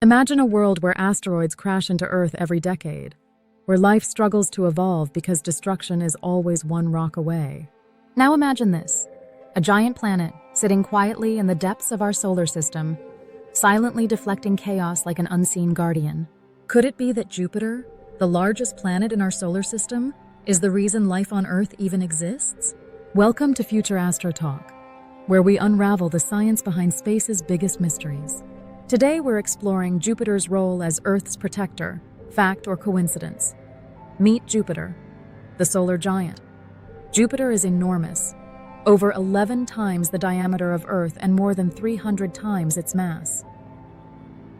Imagine a world where asteroids crash into Earth every decade, where life struggles to evolve because destruction is always one rock away. Now imagine this: a giant planet sitting quietly in the depths of our solar system, silently deflecting chaos like an unseen guardian. Could it be that Jupiter, the largest planet in our solar system, is the reason life on Earth even exists? Welcome to Future Astro Talk, where we unravel the science behind space's biggest mysteries. Today we're exploring Jupiter's role as Earth's protector, fact or coincidence. Meet Jupiter, the solar giant. Jupiter is enormous, over 11 times the diameter of Earth and more than 300 times its mass.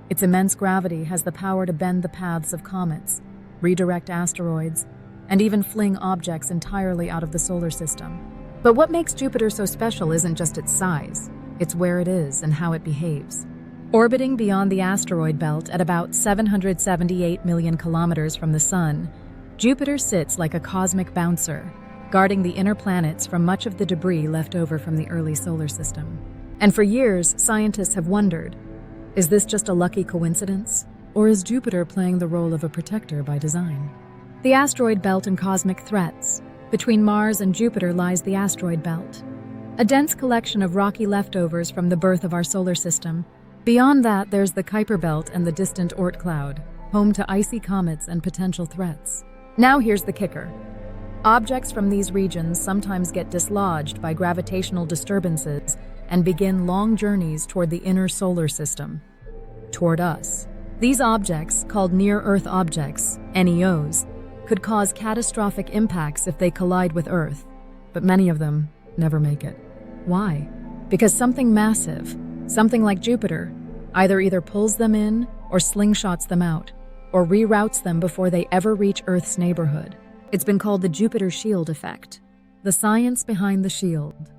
Its immense gravity has the power to bend the paths of comets, redirect asteroids, and even fling objects entirely out of the solar system. But what makes Jupiter so special isn't just its size, it's where it is and how it behaves. Orbiting beyond the asteroid belt at about 778 million kilometers from the Sun, Jupiter sits like a cosmic bouncer, guarding the inner planets from much of the debris left over from the early solar system. And for years, scientists have wondered, is this just a lucky coincidence? Or is Jupiter playing the role of a protector by design? The asteroid belt and cosmic threats. Between Mars and Jupiter lies the asteroid belt, a dense collection of rocky leftovers from the birth of our solar system. Beyond that, there's the Kuiper Belt and the distant Oort cloud, home to icy comets and potential threats. Now here's the kicker. Objects from these regions sometimes get dislodged by gravitational disturbances and begin long journeys toward the inner solar system, toward us. These objects, called near-Earth objects, NEOs, could cause catastrophic impacts if they collide with Earth, but many of them never make it. Why? Because something massive, something like Jupiter, either pulls them in or slingshots them out, or reroutes them before they ever reach Earth's neighborhood. It's been called the Jupiter shield effect, the science behind the shield.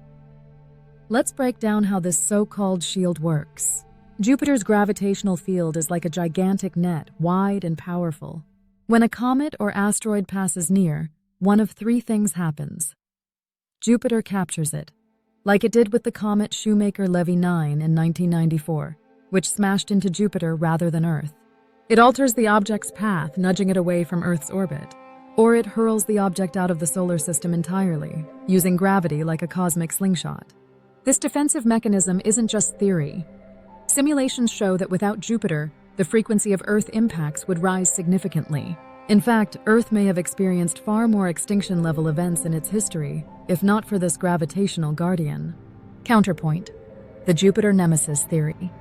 Let's break down how this so-called shield works. Jupiter's gravitational field is like a gigantic net, wide and powerful. When a comet or asteroid passes near, one of three things happens. Jupiter captures it, like it did with the comet Shoemaker-Levy 9 in 1994, which smashed into Jupiter rather than Earth. It alters the object's path, nudging it away from Earth's orbit. Or it hurls the object out of the solar system entirely, using gravity like a cosmic slingshot. This defensive mechanism isn't just theory. Simulations show that without Jupiter, the frequency of Earth impacts would rise significantly. In fact, Earth may have experienced far more extinction-level events in its history, if not for this gravitational guardian. Counterpoint: the Jupiter nemesis theory.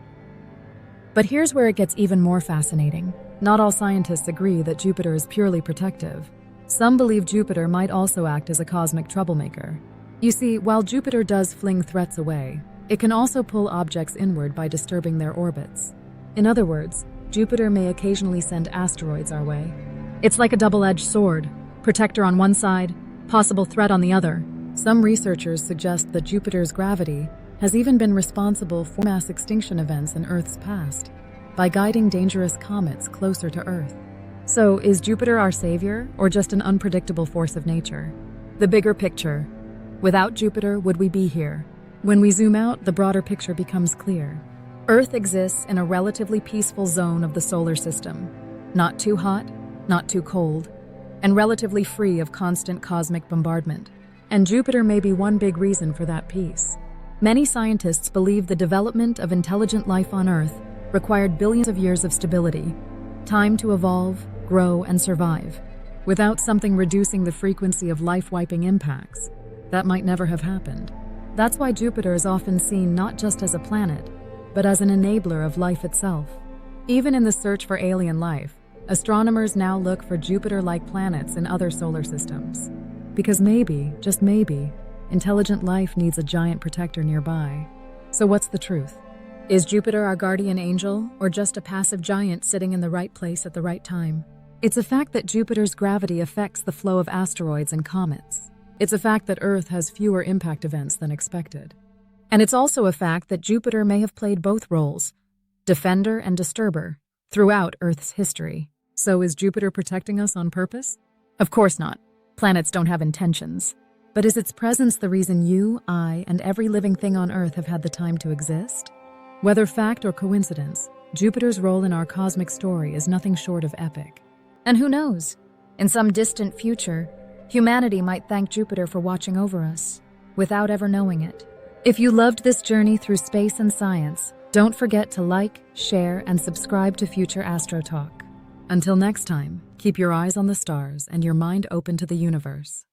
But here's where it gets even more fascinating. Not all scientists agree that Jupiter is purely protective. Some believe Jupiter might also act as a cosmic troublemaker. You see, while Jupiter does fling threats away, it can also pull objects inward by disturbing their orbits. In other words, Jupiter may occasionally send asteroids our way. It's like a double-edged sword, protector on one side, possible threat on the other. Some researchers suggest that Jupiter's gravity has even been responsible for mass extinction events in Earth's past, by guiding dangerous comets closer to Earth. So, is Jupiter our savior, or just an unpredictable force of nature? The bigger picture. Without Jupiter, would we be here? When we zoom out, the broader picture becomes clear. Earth exists in a relatively peaceful zone of the solar system, not too hot, not too cold, and relatively free of constant cosmic bombardment. And Jupiter may be one big reason for that peace. Many scientists believe the development of intelligent life on Earth required billions of years of stability, time to evolve, grow, and survive. Without something reducing the frequency of life-wiping impacts, that might never have happened. That's why Jupiter is often seen not just as a planet, but as an enabler of life itself. Even in the search for alien life, astronomers now look for Jupiter-like planets in other solar systems. Because maybe, just maybe, intelligent life needs a giant protector nearby. So what's the truth? Is Jupiter our guardian angel, or just a passive giant sitting in the right place at the right time? It's a fact that Jupiter's gravity affects the flow of asteroids and comets. It's a fact that Earth has fewer impact events than expected. And it's also a fact that Jupiter may have played both roles, defender and disturber, throughout Earth's history. So is Jupiter protecting us on purpose? Of course not. Planets don't have intentions. But is its presence the reason you, I, and every living thing on Earth have had the time to exist? Whether fact or coincidence, Jupiter's role in our cosmic story is nothing short of epic. And who knows? In some distant future, humanity might thank Jupiter for watching over us, without ever knowing it. If you loved this journey through space and science, don't forget to like, share, and subscribe to future Astro Talk. Until next time, keep your eyes on the stars and your mind open to the universe.